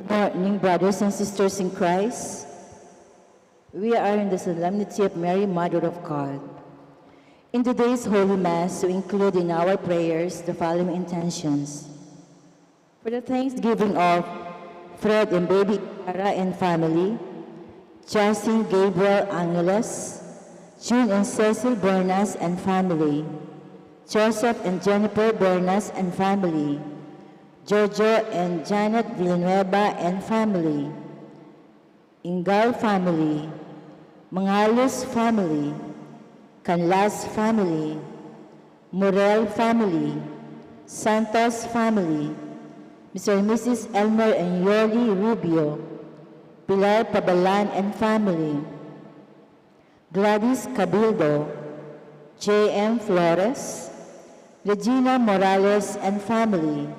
Good morning, brothers and sisters in Christ. We are in the Solemnity of Mary, Mother of God. In today's Holy Mass, we include in our prayers the following intentions. For the thanksgiving of Fred and baby Clara and family, Justin Gabriel Angeles, Jude and Cecil Bernas and family, Joseph and Jennifer Bernas and family, Jojo and Janet Villanueva and family, Ingal family, Mangalos family, Canlas family, Morel family, Santos family, Mr. and Mrs. Elmer and Yoli Rubio, Pilar Pabalan and family, Gladys Cabildo, J.M. Flores, Regina Morales and family,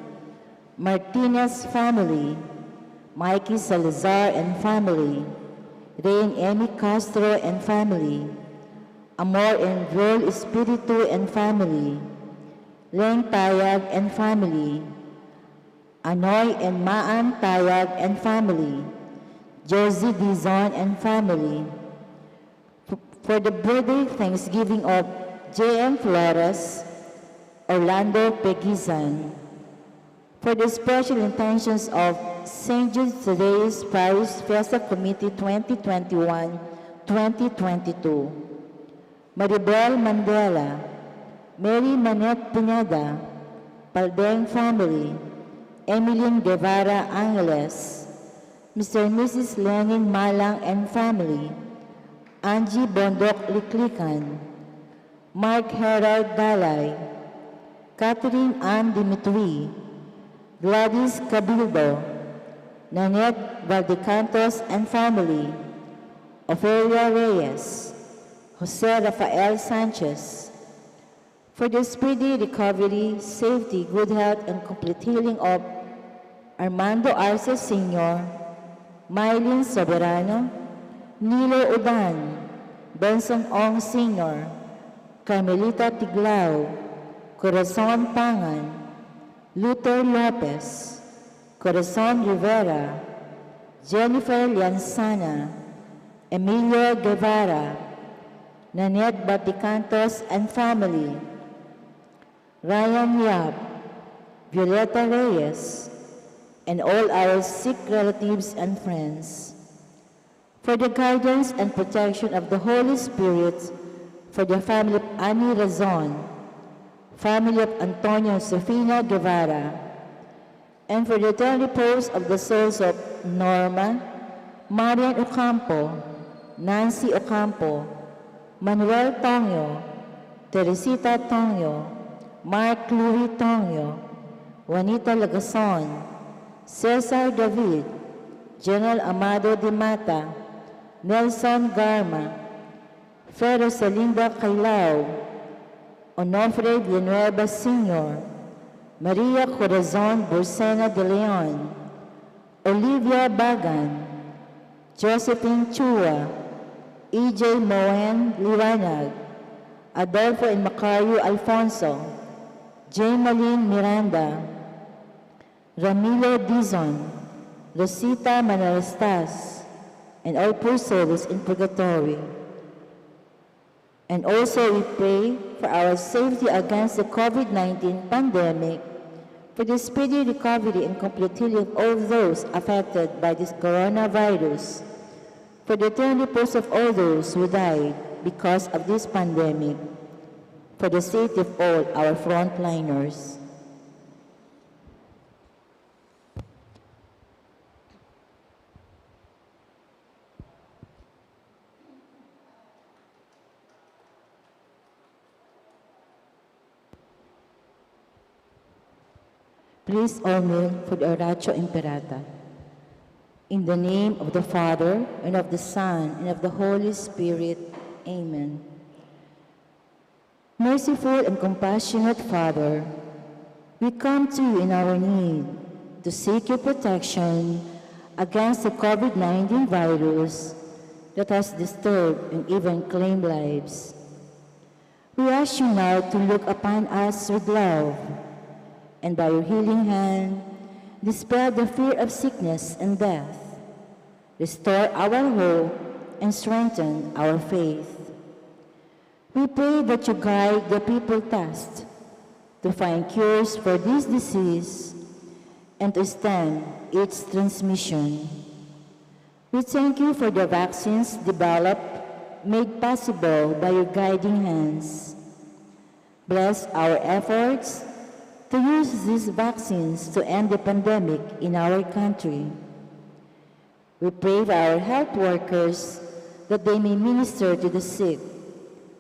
Martinez family, Mikey Salazar and family, Rain Amy Castro and family, Amor and Joel Espiritu and family, Leng Tayag and family, Anoy and Maan Tayag and family, Josie Dizon and family. For the birthday Thanksgiving of J.M. Flores, Orlando Pegizan. For the special intentions of St. Jude Thaddeus Parish Fiesta Committee 2021-2022, Maribel Mandela, Mary Manette Pineda, Paldeng family, Emilyn Guevara Angeles, Mr. and Mrs. Lenin Malang and family, Angie Bondok Liklikan, Mark Herald Dalay, Catherine Ann Dimitri, Gladys Cabildo, Nanette Valdecantos and family, Ofelia Reyes, Jose Rafael Sanchez. For the speedy recovery, safety, good health, and complete healing of Armando Arce Sr., Mylene Soberano, Nilo Udan, Benson Ong Sr., Carmelita Tiglao, Corazon Pangan, Luther Lopez, Corazon Rivera, Jennifer Lianzana, Emilio Guevara, Nanette Baticantos and family, Ryan Yap, Violeta Reyes, and all our sick relatives and friends. For the guidance and protection of the Holy Spirit, for the family of Annie Razon, family of Antonio Sofina Guevara, and for the eternal repose of the souls of Norma, Marian Ocampo, Nancy Ocampo, Manuel Tongyo, Teresita Tongyo, Mark Louis Tongyo, Juanita Lagason, Cesar David, General Amado de Mata, Nelson Garma, Ferro Salinda Cailao, Onofre Villanueva Sr., Maria Corazon Bursena de Leon, Olivia Bagan, Josephine Chua, E.J. Moen Liwanag, Adolfo and Macario Alfonso, Jameline Miranda, Ramilo Dizon, Rosita Manalastas, and all poor souls in purgatory. And also we pray for our safety against the COVID-19 pandemic, for the speedy recovery and complete healing of all those affected by this coronavirus, for the eternal repose of all those who died because of this pandemic, for the safety of all our frontliners. Please all kneel for the Oratio Imperata. In the name of the Father, and of the Son, and of the Holy Spirit. Amen. Merciful and compassionate Father, we come to you in our need to seek your protection against the COVID-19 virus that has disturbed and even claimed lives. We ask you now to look upon us with love, and by your healing hand, dispel the fear of sickness and death, restore our hope, and strengthen our faith. We pray that you guide the people tasked to find cures for this disease and to stem its transmission. We thank you for the vaccines developed, made possible by your guiding hands. Bless our efforts to use these vaccines to end the pandemic in our country. We pray for our health workers that they may minister to the sick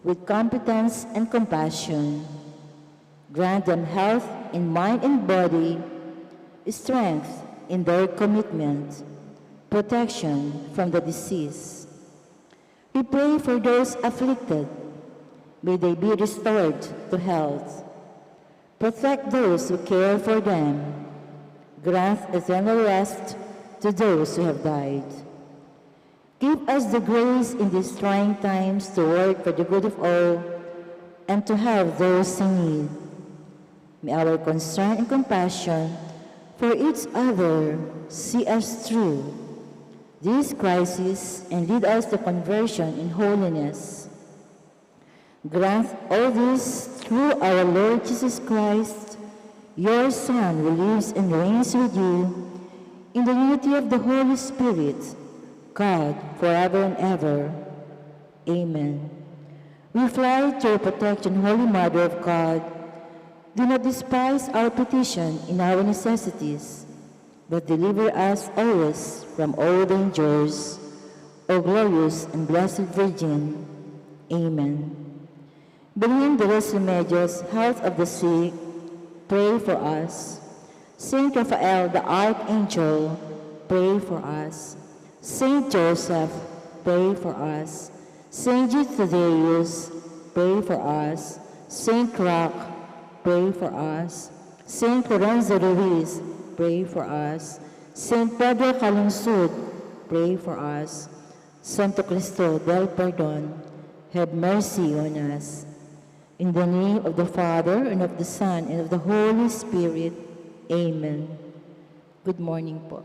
with competence and compassion. Grant them health in mind and body, strength in their commitment, protection from the disease. We pray for those afflicted. May they be restored to health. Protect those who care for them. Grant eternal rest to those who have died. Give us the grace in these trying times to work for the good of all and to help those in need. May our concern and compassion for each other see us through this crisis and lead us to conversion in holiness. Grant all this through our Lord Jesus Christ, your Son, who lives and reigns with you in the unity of the Holy Spirit, God, forever and ever. Amen. We fly to your protection, Holy Mother of God. Do not despise our petition in our necessities, but deliver us always from all dangers, O glorious and blessed Virgin. Amen. Bringing the Remedios, health of the sick, pray for us. Saint Raphael, the Archangel, pray for us. Saint Joseph, pray for us. Saint Jude Thaddeus, pray for us. Saint Roch, pray for us. Saint Lorenzo Ruiz, pray for us. Saint Pedro Calungsod, pray for us. Santo Cristo del Perdon, have mercy on us. In the name of the Father, and of the Son, and of the Holy Spirit. Amen. Good morning po.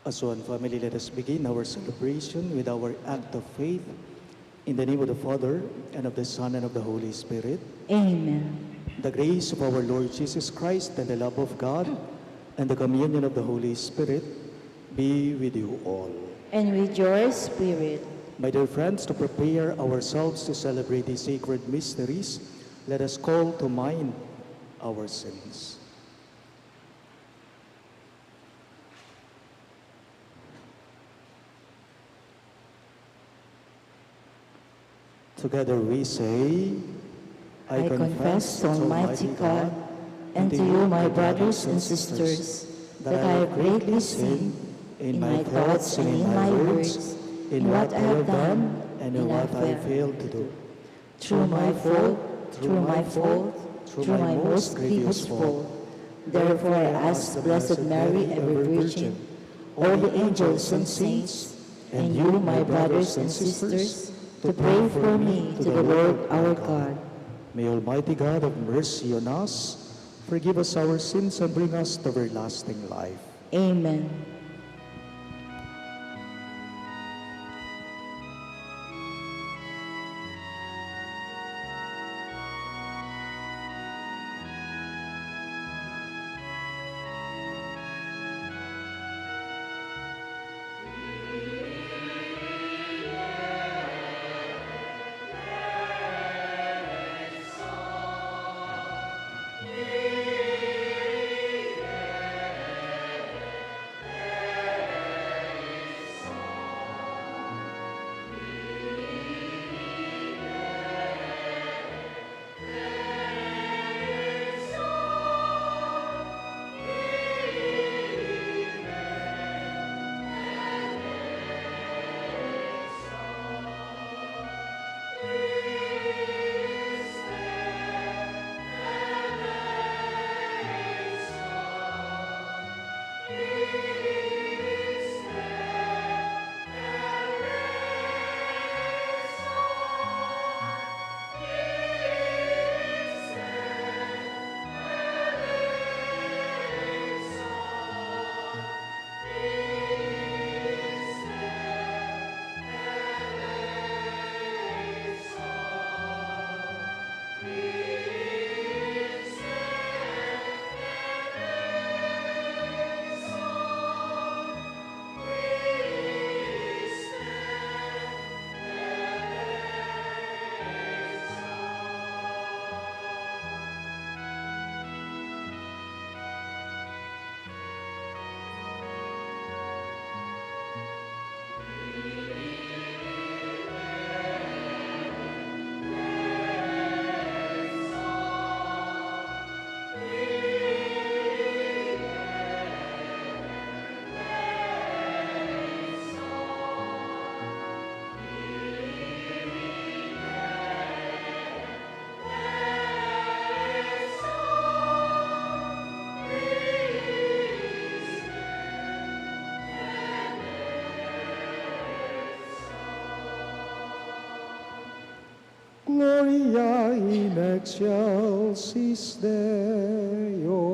As one family, let us begin our celebration with our act of faith. In the name of the Father, and of the Son, and of the Holy Spirit. Amen. The grace of our Lord Jesus Christ, and the love of God, and the communion of the Holy Spirit be with you all. And with your spirit. My dear friends, to prepare ourselves to celebrate these sacred mysteries, let us call to mind our sins. Together we say, I confess to Almighty God and to you, my brothers and sisters, that I have greatly sinned in my thoughts and in my words, in what I have done and in what I failed to do. Through my fault, through my most grievous fault. Therefore I ask the Blessed Mary, ever Virgin, all the angels and saints, and you, my brothers and sisters, to pray for me to the Lord our God. May Almighty God have mercy on us, forgive us our sins, and bring us to everlasting life. Amen. Gloria in excelsis Deo.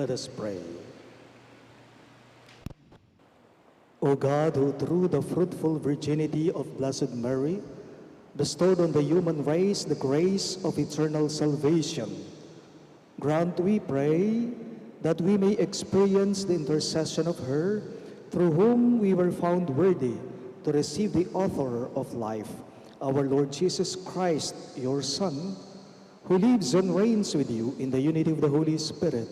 Let us pray. O God, who through the fruitful virginity of Blessed Mary bestowed on the human race the grace of eternal salvation, grant, we pray, that we may experience the intercession of her, through whom we were found worthy to receive the author of life, our Lord Jesus Christ, your Son, who lives and reigns with you in the unity of the Holy Spirit,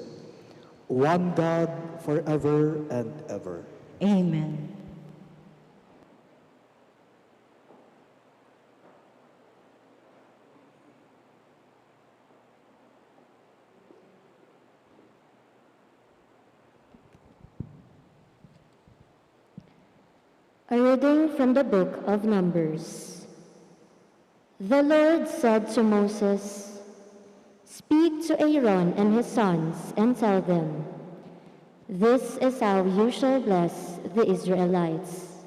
one God, forever and ever. Amen. A reading from the book of Numbers. The Lord said to Moses, "Speak to Aaron and his sons and tell them, this is how you shall bless the Israelites.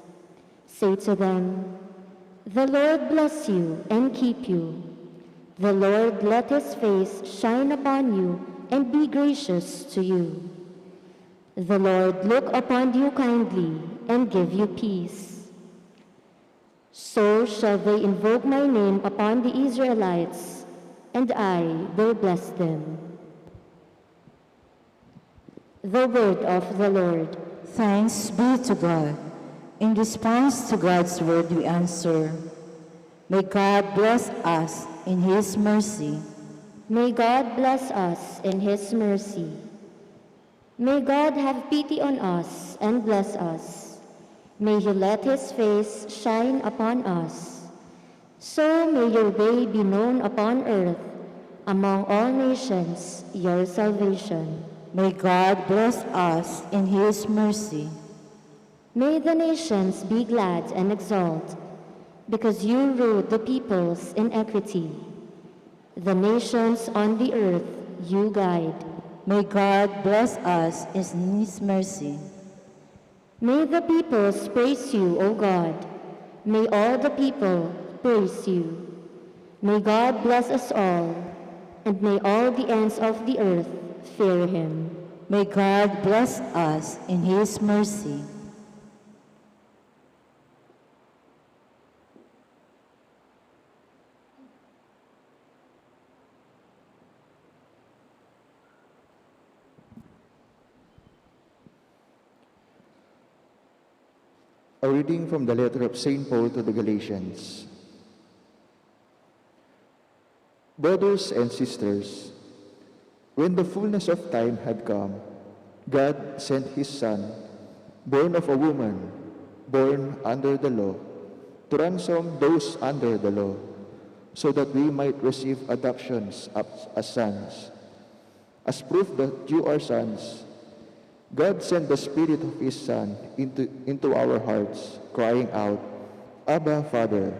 Say to them, the Lord bless you and keep you. The Lord let his face shine upon you and be gracious to you. The Lord look upon you kindly and give you peace. So shall they invoke my name upon the Israelites, and I will bless them." The word of the Lord. Thanks be to God. In response to God's word, we answer, may God bless us in his mercy. May God bless us in his mercy. May God have pity on us and bless us. May he let his face shine upon us. So may your way be known upon earth, among all nations, your salvation. May God bless us in his mercy. May the nations be glad and exult, because you rule the peoples in equity. The nations on the earth you guide. May God bless us in his mercy. May the peoples praise you, O God. May all the people praise you. May God bless us all, and may all the ends of the earth fear him. May God bless us in his mercy. A reading from the letter of St. Paul to the Galatians. Brothers and sisters, when the fullness of time had come, God sent his Son, born of a woman, born under the law, to ransom those under the law, so that we might receive adoptions as sons. As proof that you are sons, God sent the Spirit of his Son into our hearts, crying out, Abba, Father.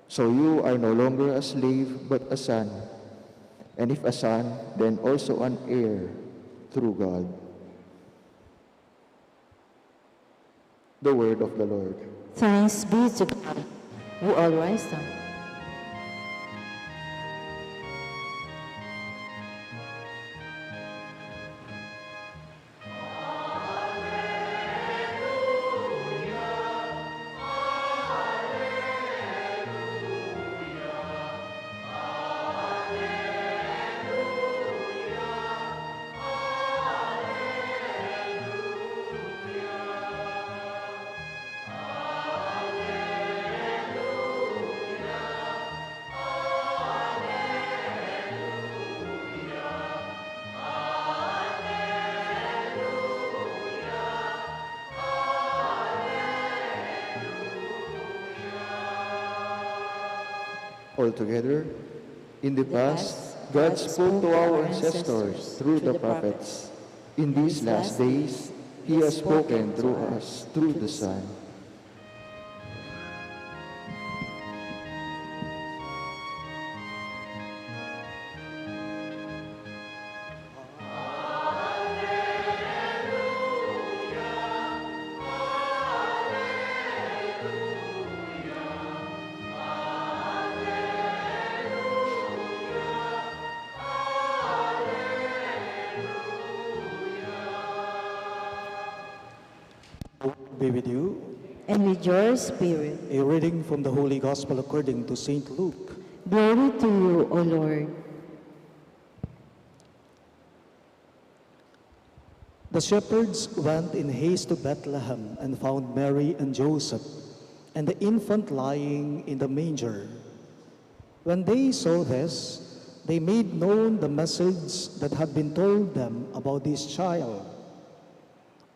So you are no longer a slave, but a son. And if a son, then also an heir through God. The word of the Lord. Thanks be to God. We all rise now. Altogether, in the past, God spoke to our ancestors through the prophets. In these last days, he has spoken through us, through the Son. be with you. And with your spirit. A reading from the Holy Gospel according to St. Luke. Glory to you, O Lord. The shepherds went in haste to Bethlehem and found Mary and Joseph and the infant lying in the manger. When they saw this, they made known the message that had been told them about this child.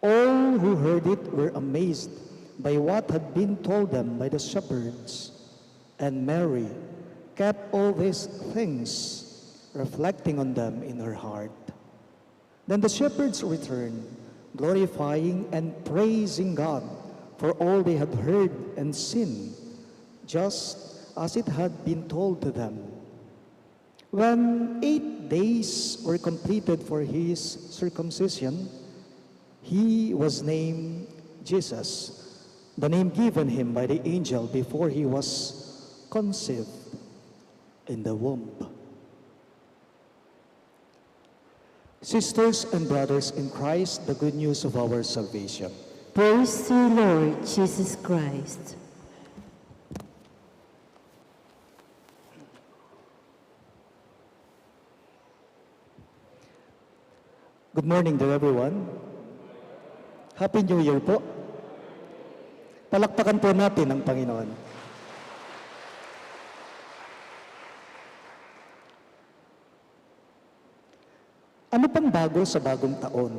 All who heard it were amazed by what had been told them by the shepherds. And Mary kept all these things, reflecting on them in her heart. Then the shepherds returned, glorifying and praising God for all they had heard and seen, just as it had been told to them. When 8 days were completed for his circumcision, he was named Jesus, the name given him by the angel before he was conceived in the womb. Sisters and brothers in Christ, the good news of our salvation. Praise to you, Lord Jesus Christ. Good morning to everyone. Happy New Year po. Palakpakan po natin ang Panginoon. Ano pang bago sa bagong taon?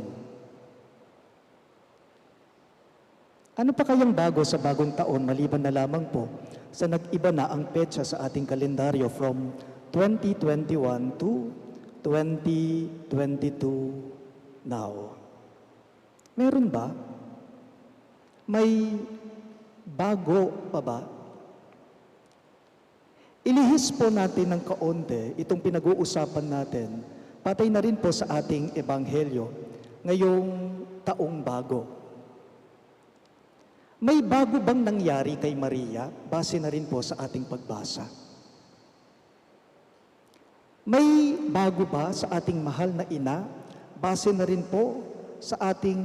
Ano pa kayang bago sa bagong taon maliban na lamang po sa nag-iba na ang petsa sa ating kalendaryo from 2021 to 2022 now? Meron ba? May bago pa ba? Ilihis po natin ng kaunti itong pinag-uusapan natin, patay na rin po sa ating ebanghelyo ngayong taong bago. May bago bang nangyari kay Maria? Base na rin po sa ating pagbasa. May bago ba sa ating mahal na ina? Base na rin po sa ating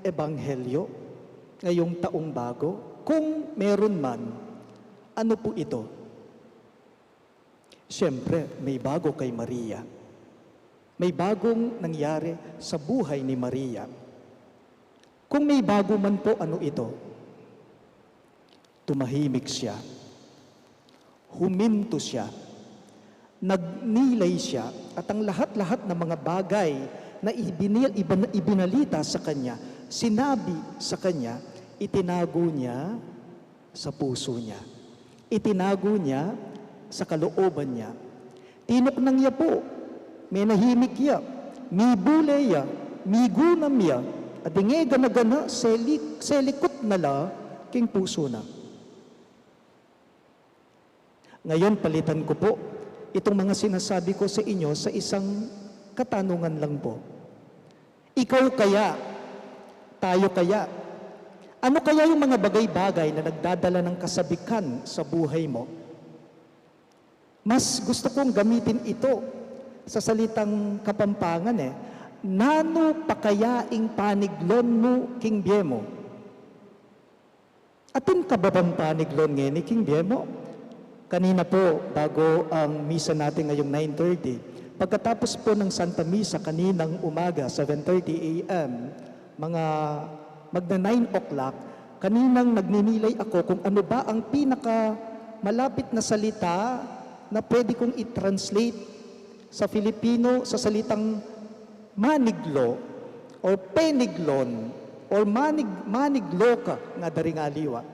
ebanghelyo ngayong taong bago. Kung meron man, ano po ito? Siyempre, may bago kay Maria. May bagong nangyari sa buhay ni Maria. Kung may bago man po, ano ito? Tumahimik siya. Huminto siya. Nagnilay siya. At ang lahat-lahat ng mga bagay na ibinalita sa kanya, sinabi sa kanya, itinago niya sa puso niya. Itinago niya sa kalooban niya. Tinuknang niya po, may nahimik ya, may bulay ya, may gunam ya, at ingay gana-gana, selikot na la, king puso na. Ngayon, palitan ko po itong mga sinasabi ko sa inyo sa isang katanungan lang po. Ikaw kaya, tayo kaya, ano kaya yung mga bagay-bagay na nagdadala ng kasabikan sa buhay mo? Mas gusto kong gamitin ito sa salitang Kapampangan Nano pakayaing paniglon mo king biemo? Atin kababang paniglon ngayon ni king biemo? Kanina po, bago ang misa natin ngayong 9:30, pagkatapos po ng Santa Misa kaninang umaga, 7:30 a.m., mga magna 9 o'clock, kaninang nagninilay ako kung ano ba ang pinaka malapit na salita na pwede kong i-translate sa Filipino sa salitang maniglo or peniglon or manigloka nga daringaliwa.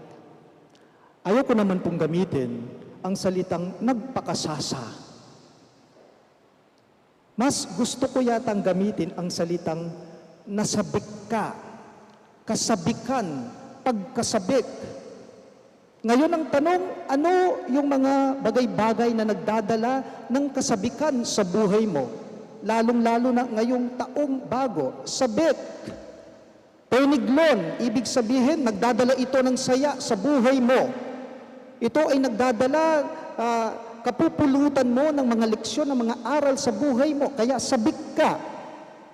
Ayaw ko naman pong gamitin ang salitang nagpakasasa. Mas gusto ko yatang gamitin ang salitang nasabik ka, kasabikan, pagkasabik. Ngayon ang tanong, ano yung mga bagay-bagay na nagdadala ng kasabikan sa buhay mo? Lalong-lalo na ngayong taong bago, sabik. Peniglon, ibig sabihin, nagdadala ito ng saya sa buhay mo. Ito ay nagdadala, kapupulutan mo ng mga leksyon, ng mga aral sa buhay mo. Kaya sabik ka.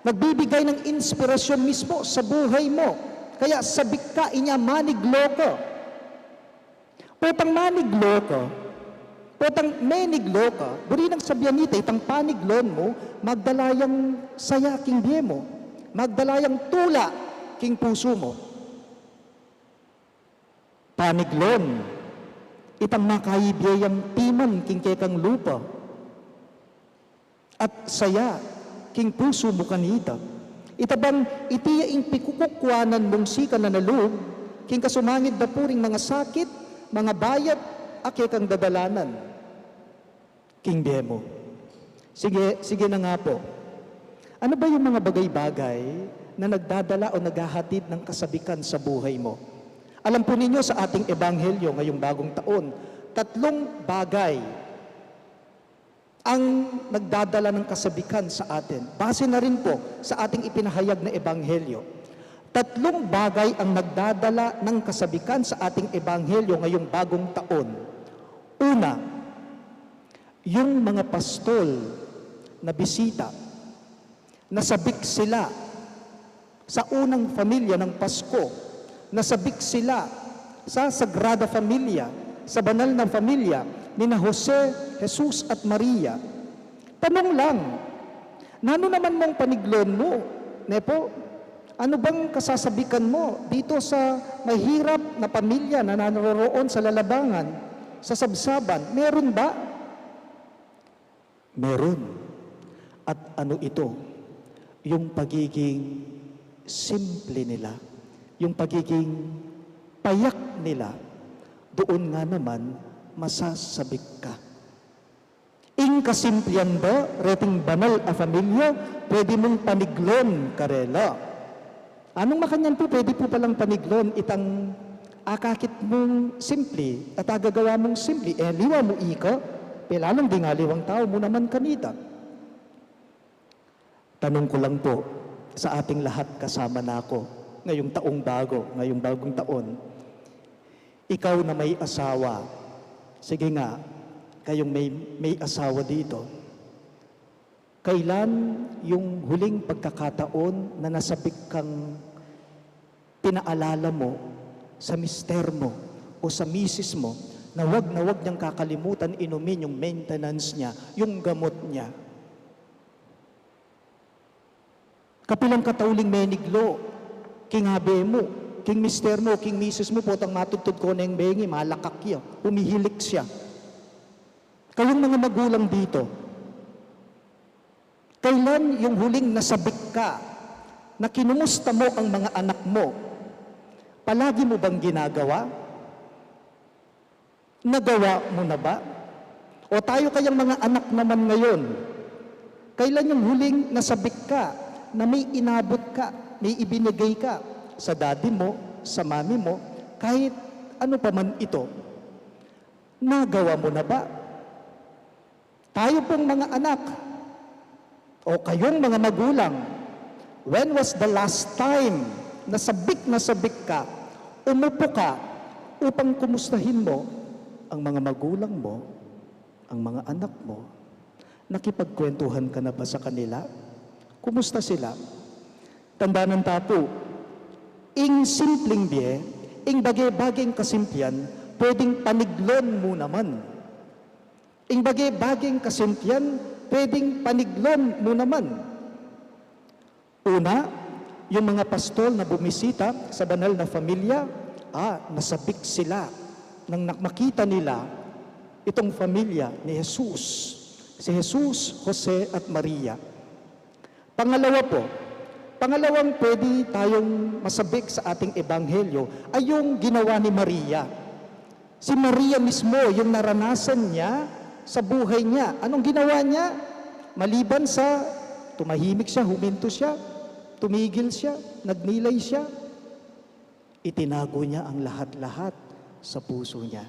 Nagbibigay ng inspirasyon mismo sa buhay mo. Kaya sabik ka, inya manigloko. Potang manigloko, potang menigloka, buri nang sabyanita, itang paniglon mo, magdalayang saya king biye mo, magdalayang tula king puso mo. Paniglon, itang makaibiyayang timan king kekang lupa, at saya king puso mo kanita. Itabang itiya ing pikukukwanan mong sika na nalug, king kasumangid na puring mga sakit, mga bayat, ake kang dadalanan. King Bemo. Sige na nga po. Ano ba yung mga bagay-bagay na nagdadala o naghahatid ng kasabikan sa buhay mo? Alam po ninyo sa ating ebanghelyo ngayong bagong taon, 3 bagay ang nagdadala ng kasabikan sa atin. Base na rin po sa ating ipinahayag na ebanghelyo. 3 bagay ang nagdadala ng kasabikan sa ating ebanghelyo ngayong bagong taon. Una, yung mga pastol na bisita, nasabik sila sa unang pamilya ng Pasko, nasabik sila sa Sagrada Familia, sa banal na pamilya ni na Jose, Jesus at Maria. Tanong lang, nano naman mong paniglon mo, Nepo? Ano bang kasasabikan mo dito sa mahirap na pamilya na naroroon sa lalabangan, sa sabsaban? Meron ba? Meron. At ano ito? Yung pagiging simple nila, yung pagiging payak nila, doon nga naman masasabik ka. Ing kasimplian ba, reting banal a familia, pwede mong paniglon karela. Anong makanyan po, pwede po palang paniglon itang akakit mong simple, at agagawa mong simple, liwa mo ika, pelalong di nga liwang tao mo naman kanita. Tanong ko lang po, sa ating lahat kasama na ako, ngayong taong bago, ngayong bagong taon, ikaw na may asawa, sige nga, kayong may asawa dito, kailan yung huling pagkakataon na nasabik kang pinaalala mo sa mister mo o sa misis mo na wag niyang kakalimutan inumin yung maintenance niya, yung gamot niya? Kapilang katauling meniglo, king habe mo, king mister mo, king misis mo, potang matutod ko na yung bengi, malakak siya, umihilik siya. Kayong mga magulang dito, kailan yung huling nasabik ka na kinumusta mo ang mga anak mo? Palagi mo bang ginagawa? Nagawa mo na ba? O tayo kayang mga anak naman ngayon, kailan yung huling nasabik ka na may inabot ka, may ibinigay ka sa daddy mo, sa mami mo, kahit ano pa man ito? Nagawa mo na ba? Tayo pong mga anak, o kayong mga magulang, when was the last time na sabik ka, umupo ka, upang kumustahin mo ang mga magulang mo, ang mga anak mo? Nakipagkwentuhan ka na ba sa kanila? Kumusta sila? Tandaan ng tapo, ing simpleng biye, ing bagay-baging kasimpian, pwedeng paniglon mo naman. Ing bagay-baging kasimpian, pwedeng paniglon mo naman. Una, yung mga pastol na bumisita sa banal na pamilya, nasabik sila nang makita nila itong pamilya ni Jesus. Si Jesus, Jose at Maria. Pangalawang pwede tayong masabik sa ating ebanghelyo ay yung ginawa ni Maria. Si Maria mismo, yung naranasan niya sa buhay niya. Anong ginawa niya? Maliban sa tumahimik siya, huminto siya, tumigil siya, nagnilay siya, itinago niya ang lahat-lahat sa puso niya.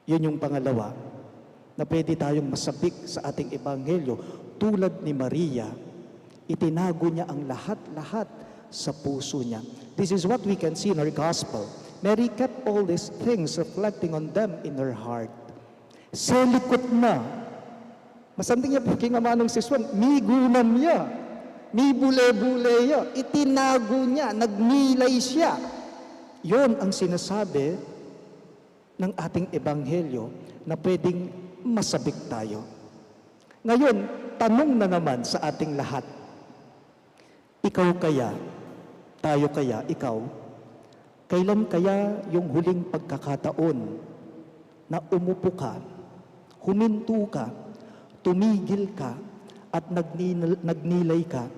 Yun yung pangalawa na pwede tayong masabik sa ating ebanghelyo. Tulad ni Maria, itinago niya ang lahat-lahat sa puso niya. This is what we can see in our gospel. Mary kept all these things, reflecting on them in her heart. Selikot na. Masanting niya, king amanong siswan, migunam niya. May bule-bule yun. Itinago niya, nagnilay siya. Yun ang sinasabi ng ating ebanghelyo na pwedeng masabik tayo. Ngayon, tanong na naman sa ating lahat. Ikaw kaya, tayo kaya, ikaw, kailan kaya yung huling pagkakataon na umupo ka, huminto ka, tumigil ka, at nagnilay ka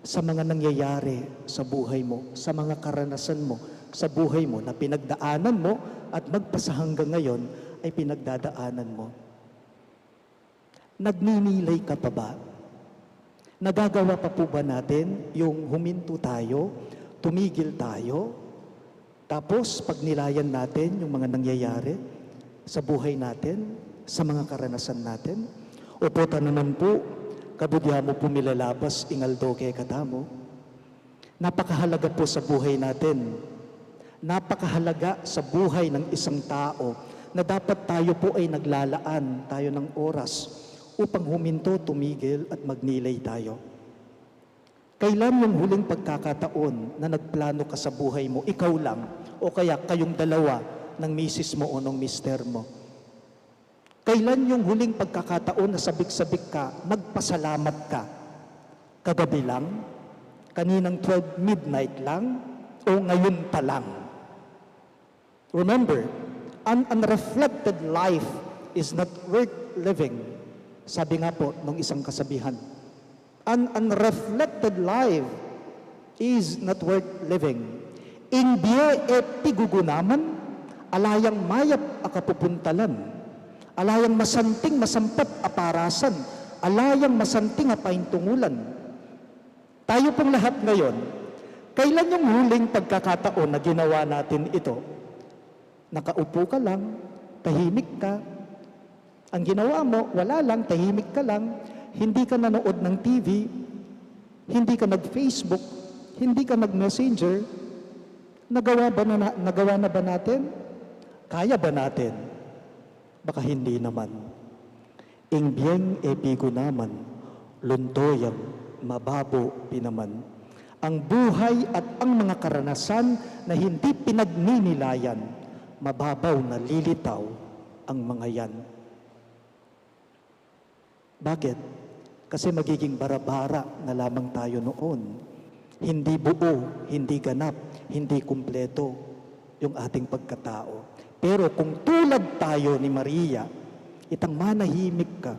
sa mga nangyayari sa buhay mo, sa mga karanasan mo, sa buhay mo na pinagdaanan mo at magpasa hanggang ngayon ay pinagdadaanan mo. Nagninilay ka pa ba? Nagagawa pa po ba natin yung huminto tayo, tumigil tayo, tapos pagnilayan natin yung mga nangyayari sa buhay natin, sa mga karanasan natin? O po naman po, kabudya mo pumilalabas ingaldo kay katamo. Napakahalaga po sa buhay natin. Napakahalaga sa buhay ng isang tao na dapat tayo po ay naglalaan tayo ng oras upang huminto, tumigil at magnilay tayo. Kailan yung huling pagkakataon na nagplano ka sa buhay mo, ikaw lang, o kaya kayong dalawa ng misis mo o ng mister mo? Kailan yung huling pagkakataon na sabik-sabik ka, nagpasalamat ka? Kagabi lang? Kaninang 12 midnight lang? O ngayon pa lang? Remember, an unreflected life is not worth living. Sabi nga po ng isang kasabihan, an unreflected life is not worth living. Indie e pigugunaman, alayang mayap akapupuntalan. Alayang masanting masampat aparasan, alayang masanting apaintungulan. Tayo pong lahat ngayon, kailan yung huling pagkakataon na ginawa natin ito? Nakaupo ka lang, tahimik ka. Ang ginawa mo, wala lang, tahimik ka lang. Hindi ka nanood ng TV, hindi ka nag-Facebook, hindi ka nag-Messenger. Nagawa na ba natin? Kaya ba natin? Baka hindi naman. Ingbiyeng epigo naman, luntoyang mababo pinaman. Ang buhay at ang mga karanasan na hindi pinagninilayan, mababaw na lilitaw ang mga yan. Bakit? Kasi magiging bara-bara na lamang tayo noon. Hindi buo, hindi ganap, hindi kumpleto yung ating pagkatao. Pero kung tulad tayo ni Maria, itang manahimik ka,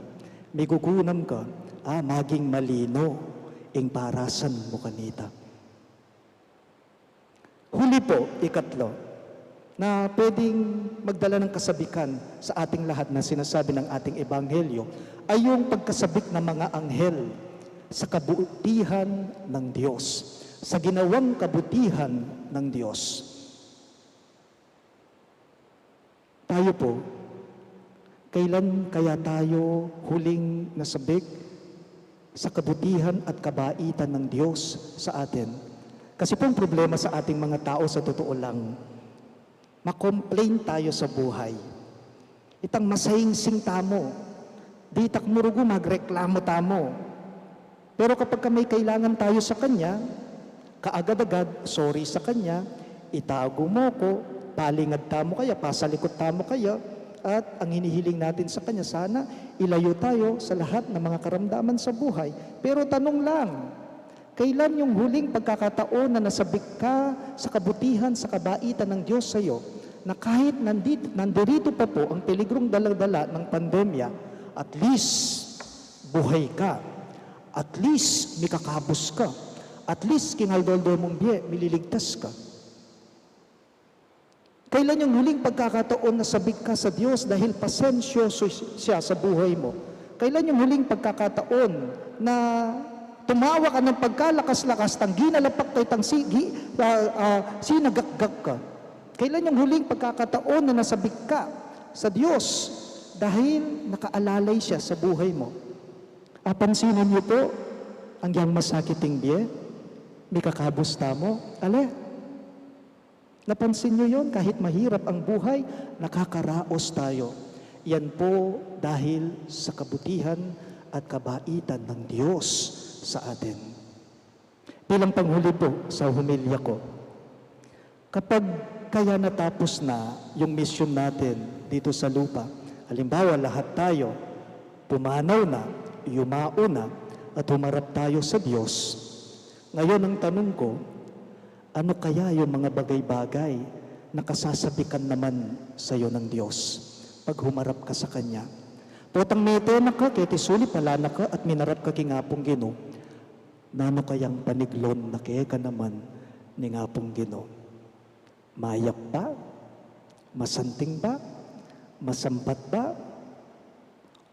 may gugunam ka, maging malino, ing parasan mo kanita. Huli po, ikatlo, na pwedeng magdala ng kasabikan sa ating lahat na sinasabi ng ating ebanghelyo, ay yung pagkasabik ng mga anghel sa kabutihan ng Diyos, sa ginawang kabutihan ng Diyos. Tayo po, kailan kaya tayo huling nasabik sa kabutihan at kabaitan ng Diyos sa atin? Kasi pong problema sa ating mga tao sa totoo lang, makomplain tayo sa buhay. Itang masayingsing tamo, di takmurugo magreklamo tamo. Pero kapag may kailangan tayo sa Kanya, kaagad-agad, sorry sa Kanya, itago mo ko, palingad tamo kaya, pasalikot tamo kaya, at ang hinihiling natin sa Kanya, sana ilayo tayo sa lahat ng mga karamdaman sa buhay. Pero tanong lang, kailan yung huling pagkakataon na nasabik ka sa kabutihan, sa kabaitan ng Diyos sa iyo, na kahit nandirito pa po ang peligrong dala-dala ng pandemya, at least buhay ka, at least may kakabos ka, at least kinaldoldo mong biye, mililigtas ka. Kailan yung huling pagkakataon na sabik ka sa Diyos dahil pasensyoso siya sa buhay mo? Kailan yung huling pagkakataon na tumawa ka ng pagkalakas-lakas, tang ginalapak kay tang sinagakgak ka? Kailan yung huling pagkakataon na nasabik ka sa Diyos dahil nakaalalay siya sa buhay mo? Pansinin niyo po, ang yang masakiting biye, may kakabusta mo, napansin niyo yon, kahit mahirap ang buhay, nakakaraos tayo. Yan po dahil sa kabutihan at kabaitan ng Diyos sa atin. Bilang panghuli po sa humilya ko, kapag kaya natapos na yung mission natin dito sa lupa, halimbawa lahat tayo pumanaw na, yumao na, at humarap tayo sa Diyos, ngayon ang tanong ko, ano kaya yung mga bagay-bagay na kasasabikan naman sa iyo ng Diyos pag humarap ka sa Kanya? Potang mete na ka, kaya tisuli pala na ka at minarap ka kingapong Ginoo. Nano kayang paniglon na kaya ka naman ni ngapong Ginoo? Mayak ba? Masanting ba? Masampat ba?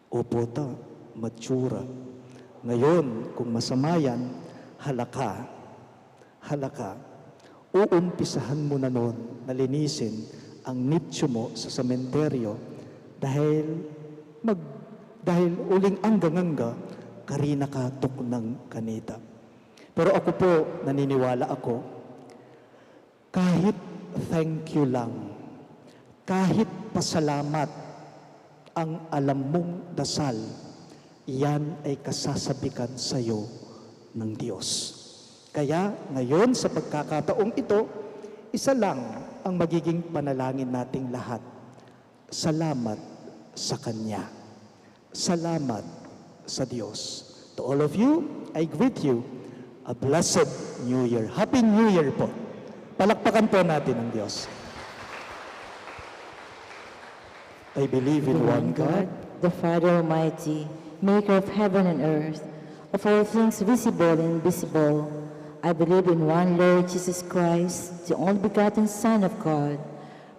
O pota, matsura. Ngayon, kung masama yan, halaka. Uumpisahan mo na noon na linisin ang nicho mo sa sementeryo dahil uling angga-angga karina katok ng kanita. Pero ako po, naniniwala ako, kahit thank you lang, kahit pasalamat ang alam mong dasal, yan ay kasasabikan sa iyo ng Diyos. Kaya ngayon sa pagkakataong ito, isa lang ang magiging panalangin nating lahat. Salamat sa Kanya. Salamat sa Diyos. To all of you, I greet you a blessed New Year. Happy New Year po. Palakpakan po natin ang Diyos. I believe in one God, the Father Almighty, maker of heaven and earth, of all things visible and invisible. I believe in one Lord Jesus Christ, the only begotten Son of God,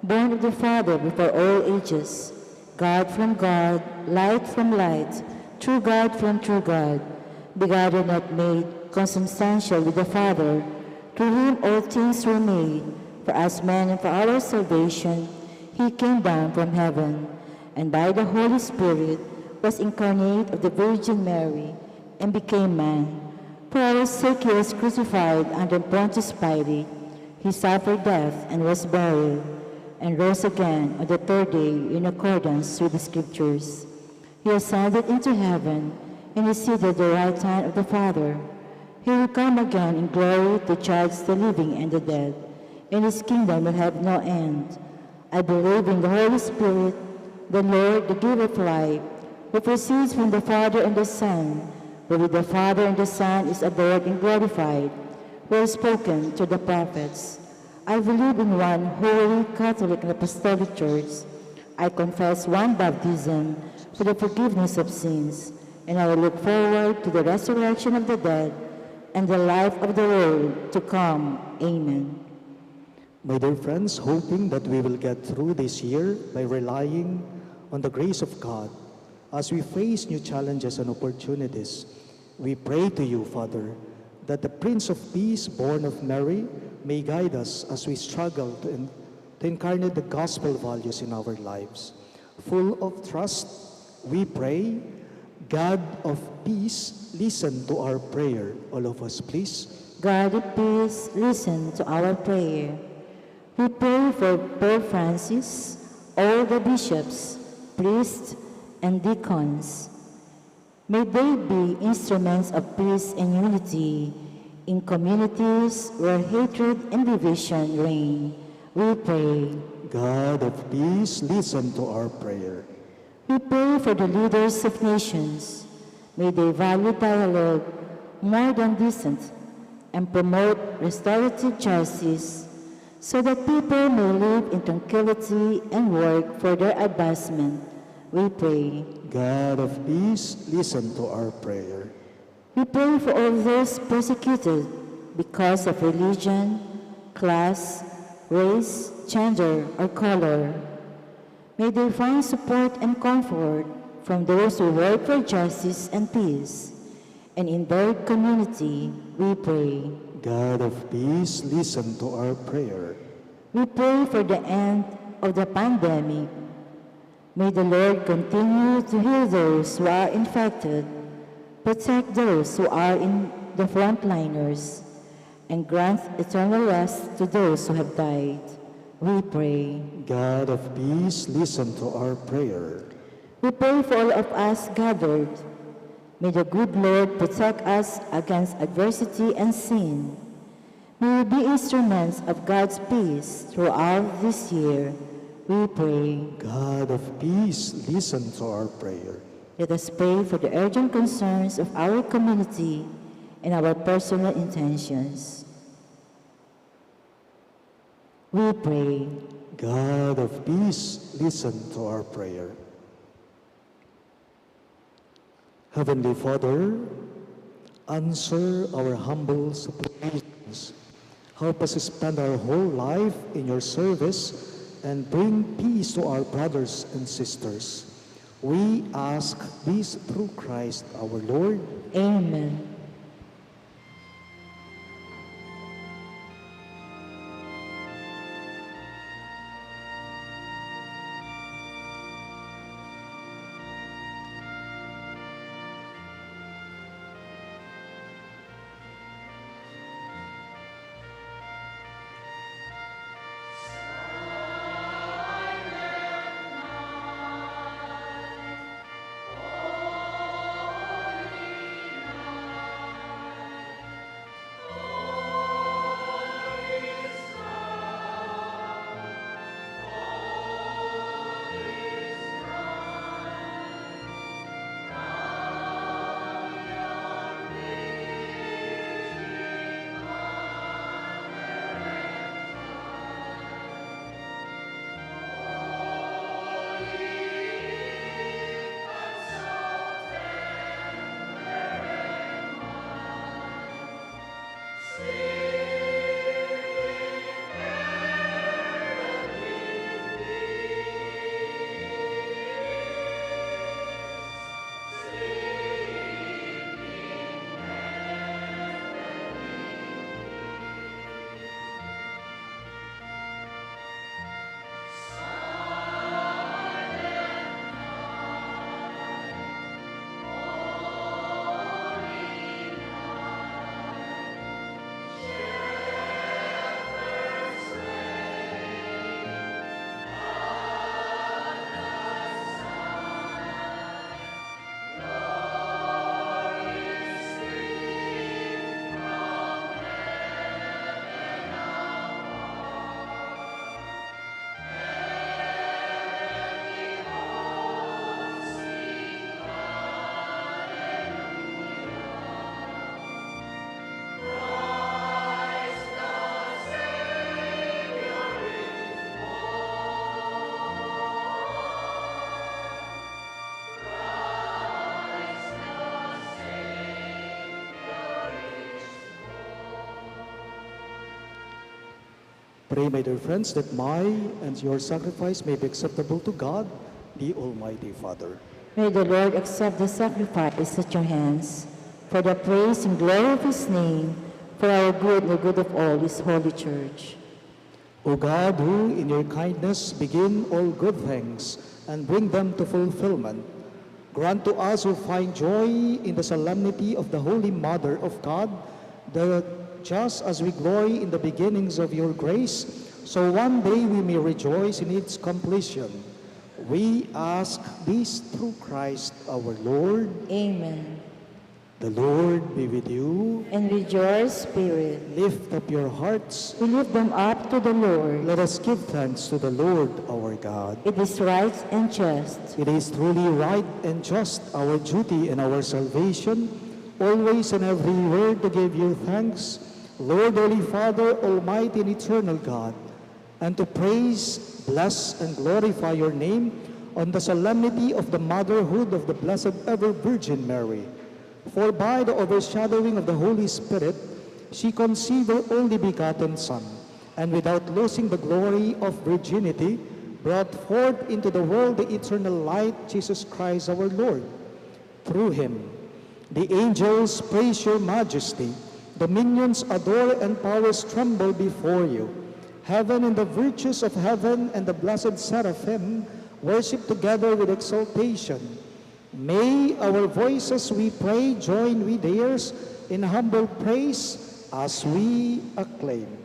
born of the Father before all ages, God from God, light from light, true God from true God, begotten not made, consubstantial with the Father, through whom all things were made. For us men and for our salvation, he came down from heaven, and by the Holy Spirit was incarnate of the Virgin Mary, and became man. For our sake he was crucified under Pontius Pilate. He suffered death and was buried, and rose again on the third day in accordance with the Scriptures. He ascended into heaven, and is seated at the right hand of the Father. He will come again in glory to judge the living and the dead, and his kingdom will have no end. I believe in the Holy Spirit, the Lord, the giver of life, who proceeds from the Father and the Son, who with the Father and the Son is adored and glorified, who has spoken to the prophets. I believe in one holy, Catholic, and Apostolic Church. I confess one baptism for the forgiveness of sins, and I will look forward to the resurrection of the dead and the life of the world to come. Amen. my dear friends, hoping that we will get through this year by relying on the grace of God as we face new challenges and opportunities. We pray to you, Father, that the Prince of Peace, born of Mary, may guide us as we struggle to incarnate the gospel values in our lives. Full of trust, we pray, God of peace, listen to our prayer. All of us, please. God of peace, listen to our prayer. We pray for Pope Francis, all the bishops, priests, and deacons. May they be instruments of peace and unity in communities where hatred and division reign. We pray. God of peace, listen to our prayer. We pray for the leaders of nations. May they value dialogue more than dissent and promote restorative justice so that people may live in tranquility and work for their advancement. We pray. God of peace, listen to our prayer. We pray for all those persecuted because of religion, class, race, gender, or color. May they find support and comfort from those who work for justice and peace. And in their community, we pray. God of peace, listen to our prayer. We pray for the end of the pandemic. May the Lord continue to heal those who are infected, protect those who are in the frontliners, and grant eternal rest to those who have died. We pray. God of peace, listen to our prayer. We pray for all of us gathered May the good Lord protect us against adversity and sin. May we be instruments of God's peace throughout this year. We pray. God of peace, listen to our prayer. Let us pray for the urgent concerns of our community and our personal intentions. We pray. God of peace, listen to our prayer. Heavenly Father, answer our humble supplications. Help us spend our whole life in your service and bring peace to our brothers and sisters. We ask this through Christ our Lord. Amen. Pray, my dear friends, that my and your sacrifice may be acceptable to God, the Almighty Father. May the Lord accept the sacrifice at your hands for the praise and glory of his name, for our good and the good of all his holy church. O God, who in your kindness begin all good things and bring them to fulfillment, grant to us who find joy in the solemnity of the Holy Mother of God, that just as we glory in the beginnings of your grace, so one day we may rejoice in its completion. We ask this through Christ our Lord. Amen. The Lord be with you. And with your spirit, Lift up your hearts. we lift them up to the Lord. Let us give thanks to the Lord our God. It is right and just. It is truly right and just, our duty and our salvation, always and everywhere to give you thanks, Lord, Holy Father, Almighty and eternal God, and to praise, bless, and glorify your name on the solemnity of the motherhood of the Blessed Ever Virgin Mary. For by the overshadowing of the Holy Spirit, she conceived her only begotten Son, and without losing the glory of virginity, brought forth into the world the eternal light, Jesus Christ our Lord. Through him, the angels praise your majesty, dominions adore and powers tremble before you. Heaven and the virtues of heaven and the blessed seraphim worship together with exultation. May our voices, we pray, join with theirs in humble praise as we acclaim.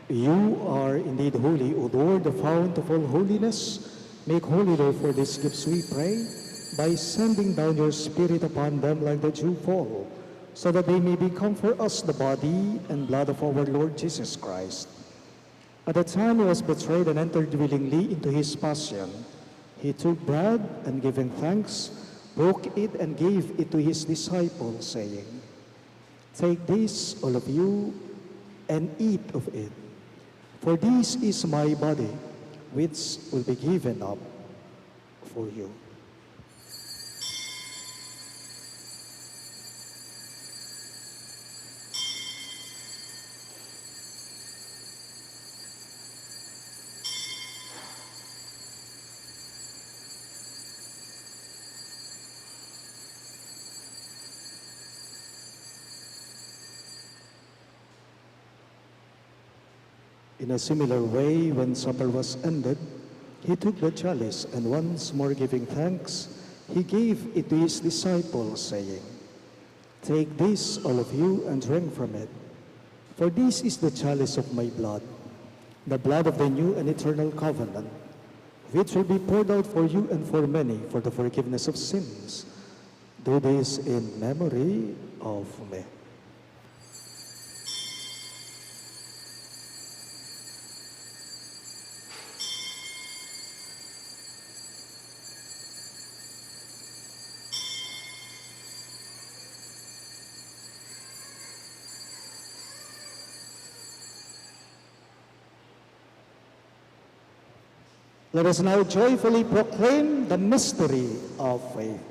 You are indeed holy, O Lord, the fount of all holiness. Make holy, therefore, these gifts, we pray, by sending down your Spirit upon them like the dewfall, so that they may become for us the body and blood of our Lord Jesus Christ. At the time he was betrayed and entered willingly into his passion, he took bread and giving thanks, broke it and gave it to his disciples, saying, "Take this, all of you, and eat of it. For this is my body, which will be given up for you." In a similar way, when supper was ended, he took the chalice, and once more giving thanks, he gave it to his disciples, saying, "Take this, all of you, and drink from it. For this is the chalice of my blood, the blood of the new and eternal covenant, which will be poured out for you and for many for the forgiveness of sins. Do this in memory of me." Let us now joyfully proclaim the mystery of faith.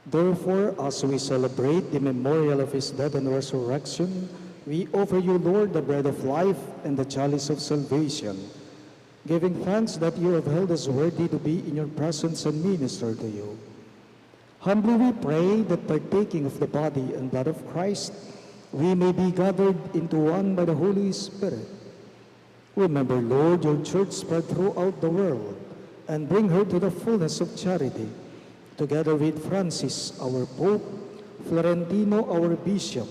Therefore, as we celebrate the memorial of his death and resurrection, we offer you, Lord, the bread of life and the chalice of salvation, giving thanks that you have held us worthy to be in your presence and minister to you. Humbly we pray that partaking of the body and blood of Christ, we may be gathered into one by the Holy Spirit. Remember, Lord, your church spread throughout the world, and bring her to the fullness of charity, together with Francis, our Pope, Florentino, our Bishop,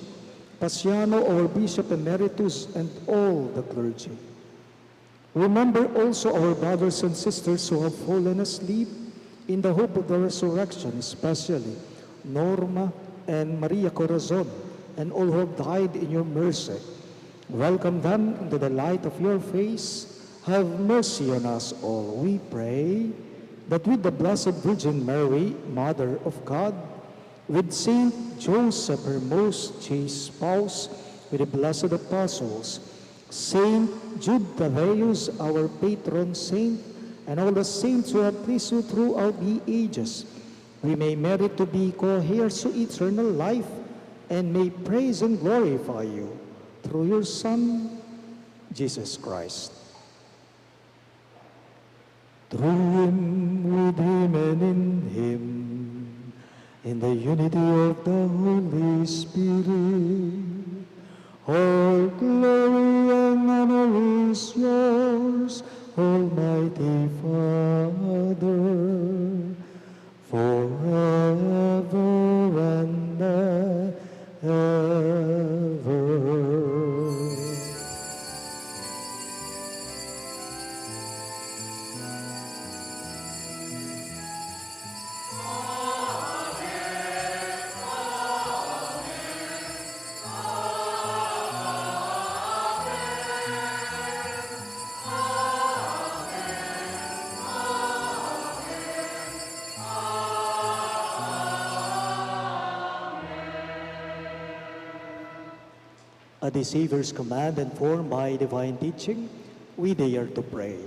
Paciano, our Bishop Emeritus, and all the clergy. Remember also our brothers and sisters who have fallen asleep in the hope of the resurrection, especially Norma and Maria Corazon, and all who have died in your mercy. Welcome them into the light of your face. Have mercy on us all, we pray, that with the Blessed Virgin Mary, Mother of God, with Saint Joseph, her most chaste spouse, with the blessed apostles, Saint Jude Thaddeus, our patron saint, and all the saints who have pleased you throughout the ages, we may merit to be co-heirs to eternal life, and may praise and glorify you through your Son, Jesus Christ. Through him, with him, and in him, in the unity of the Holy Spirit, all glory and honor is yours, Almighty Father, forever and ever. At the Savior's command and formed by divine teaching, we dare to pray.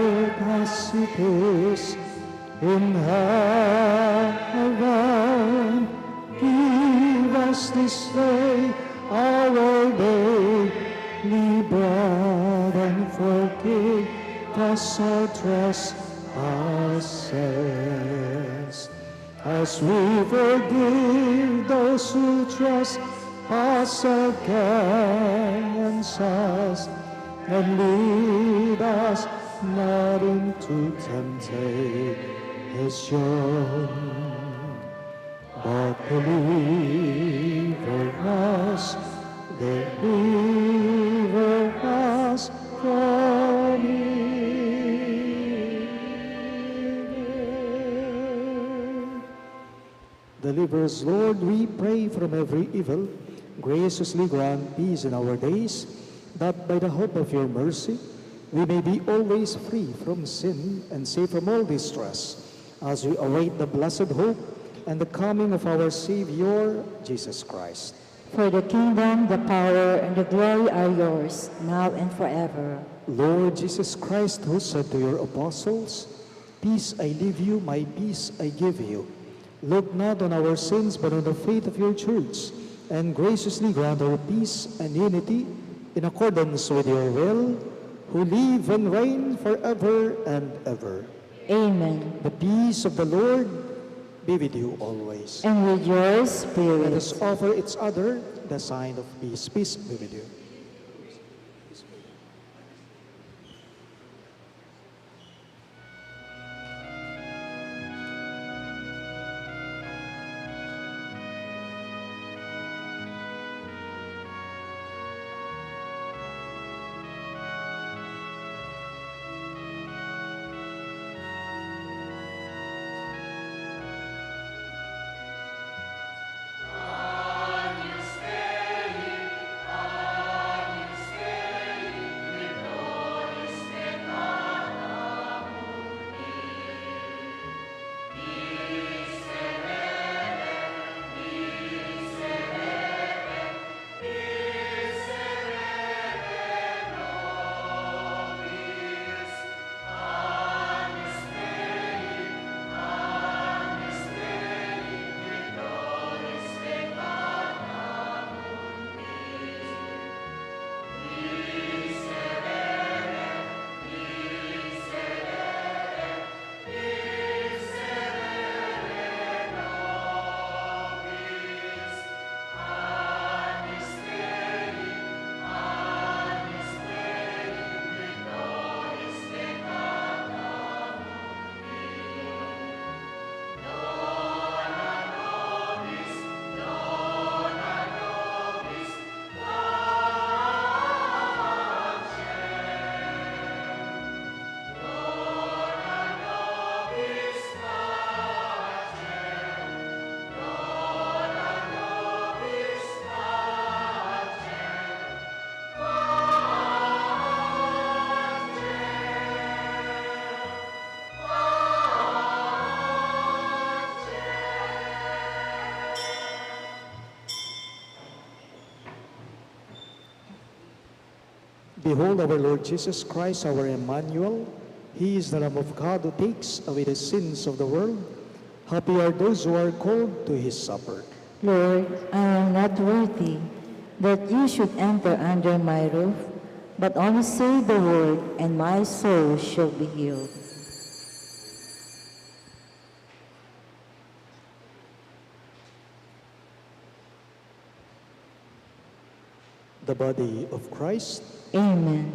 earth as it is in heaven. Give us this day our daily bread, and forgive us our trespasses, as we forgive those who trespass against us. And lead us not into temptation, but deliver us from evil. Deliver us, Lord, we pray, from every evil. Graciously grant peace in our days, that by the hope of your mercy we may be always free from sin and safe from all distress, as we await the blessed hope and the coming of our Savior, Jesus Christ. For the kingdom, the power, and the glory are yours, now and forever. Lord Jesus Christ, who said to your apostles, "Peace I leave you, my peace I give you," look not on our sins, but on the faith of your church, and graciously grant our peace and unity in accordance with your will, who live and reign forever and ever. Amen. The peace of the Lord be with you always. And with your Let spirit. us offer each other the sign of peace. Peace be with you. Behold our Lord Jesus Christ, our Emmanuel. He is the Lamb of God who takes away the sins of the world. Happy are those who are called to his supper. Lord, I am not worthy that you should enter under my roof, but only say the word, and my soul shall be healed. The body of Christ. Amen.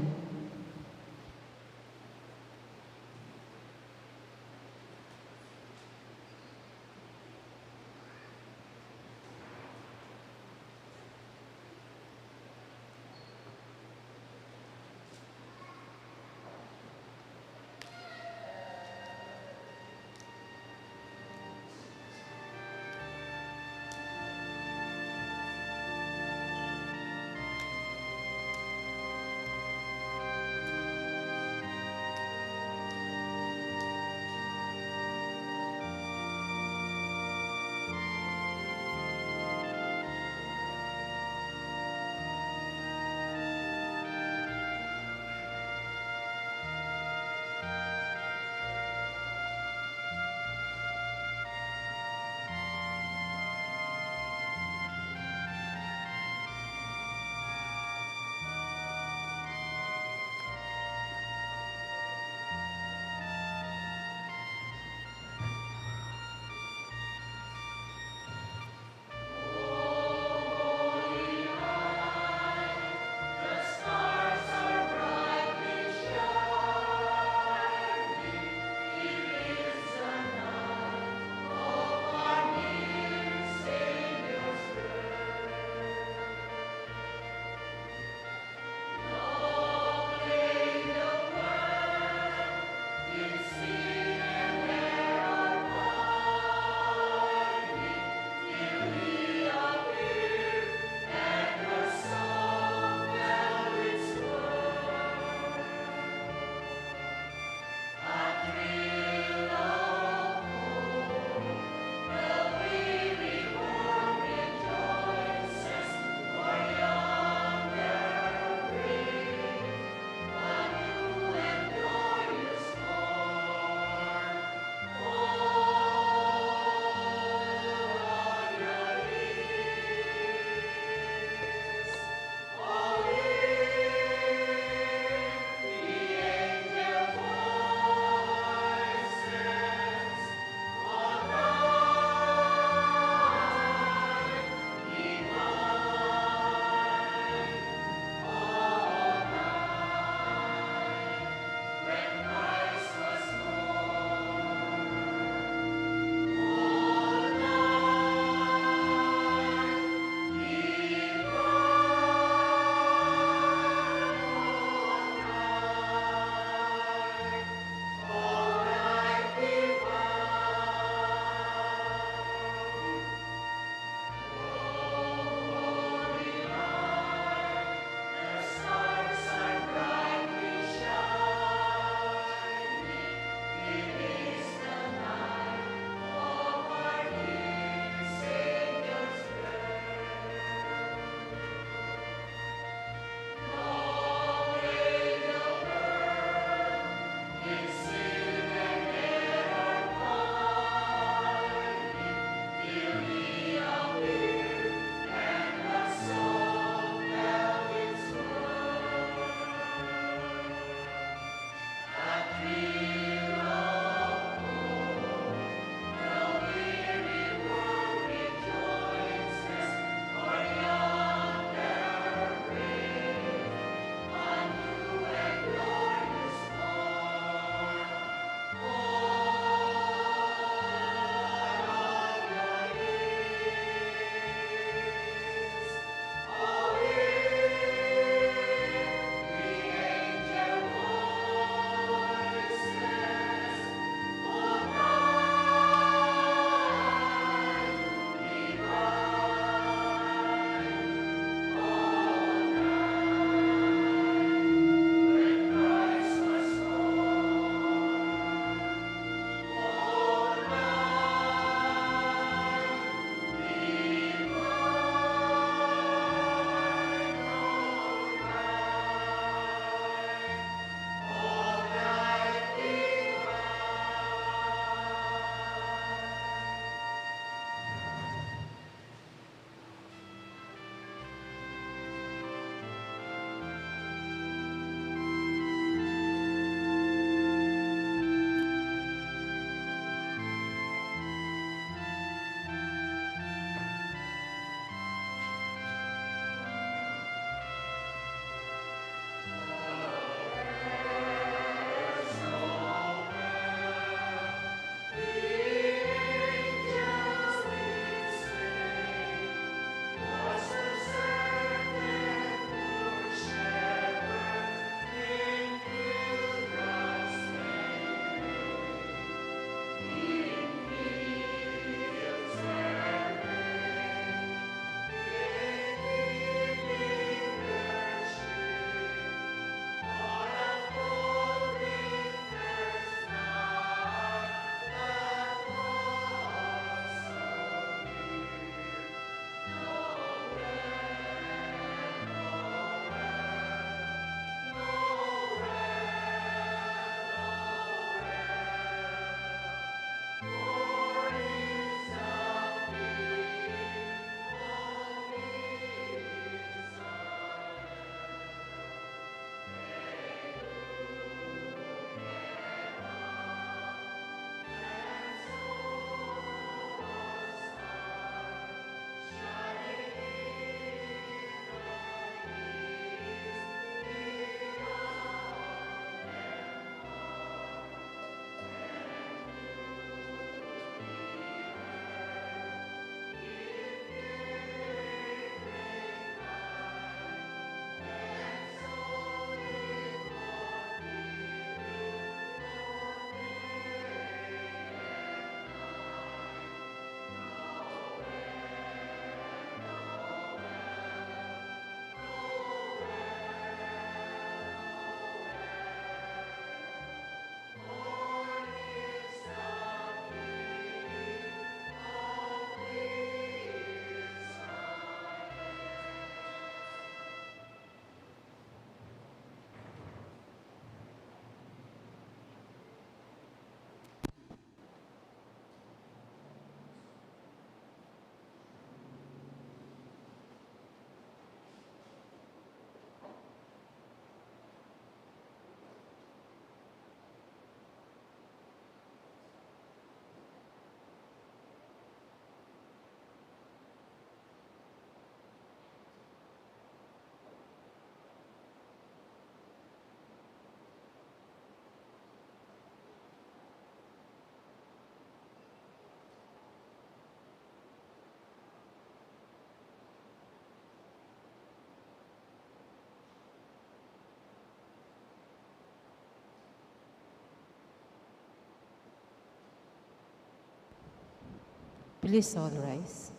Please all rise.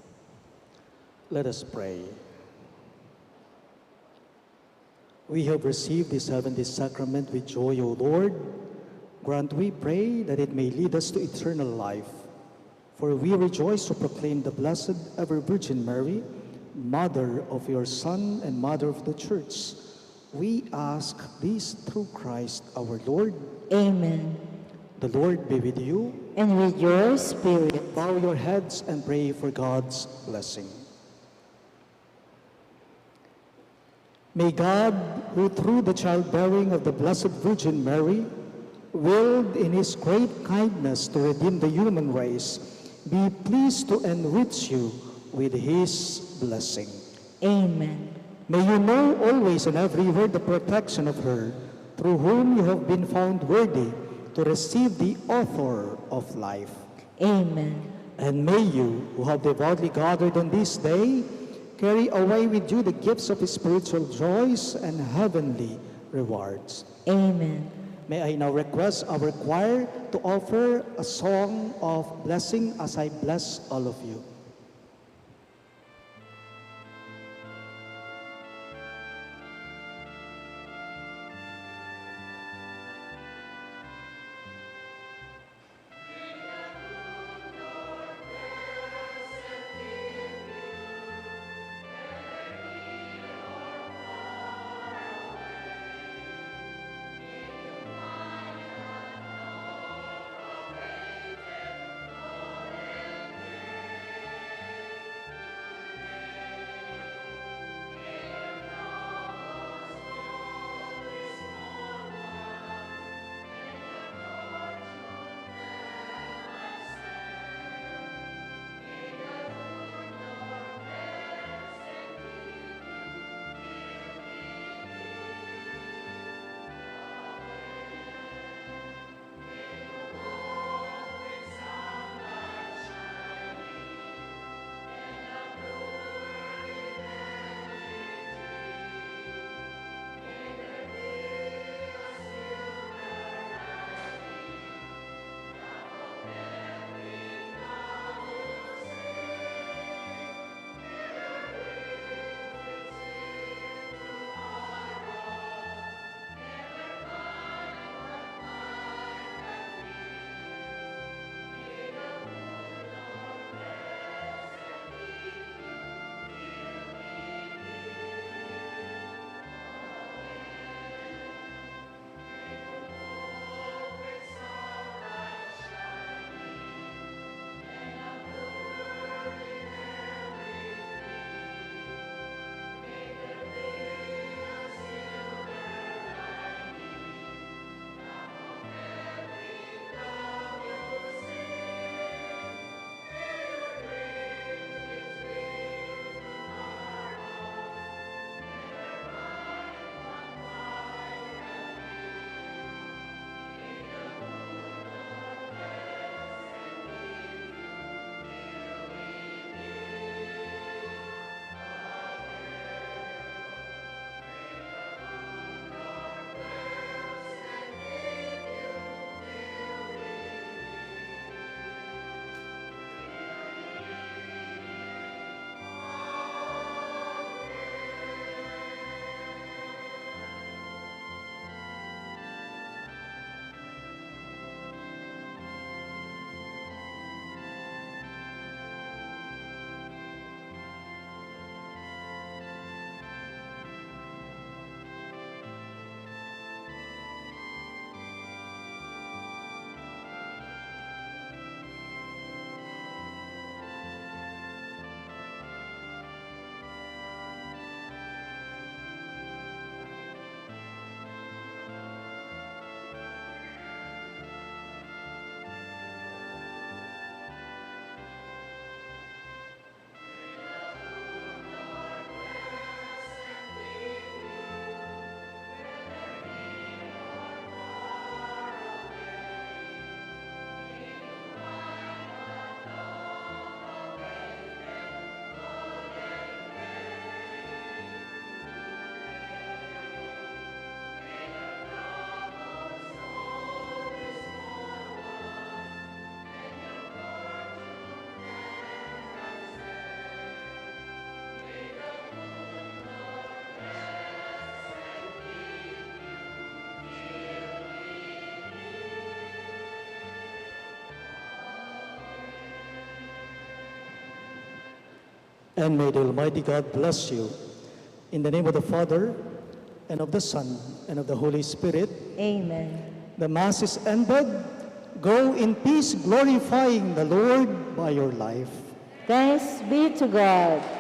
Let us pray. We have received this heavenly sacrament with joy, O Lord. Grant, we pray, that it may lead us to eternal life. For we rejoice to proclaim the Blessed Ever Virgin Mary, Mother of your Son and Mother of the Church. We ask this through Christ our Lord. Amen. The Lord be with you. And with your spirit. Bow your heads and pray for God's blessing. May God, who through the childbearing of the Blessed Virgin Mary, willed in his great kindness to redeem the human race, be pleased to enrich you with his blessing. Amen. May you know always and everywhere the protection of her, through whom you have been found worthy to receive the author of life. Amen. And may you, who have devoutly gathered on this day, carry away with you the gifts of spiritual joys and heavenly rewards. Amen. May I now request our choir to offer a song of blessing as I bless all of you. And may the Almighty God bless you. In the name of the Father, and of the Son, and of the Holy Spirit. Amen. The Mass is ended. Go in peace, glorifying the Lord by your life. Thanks be to God.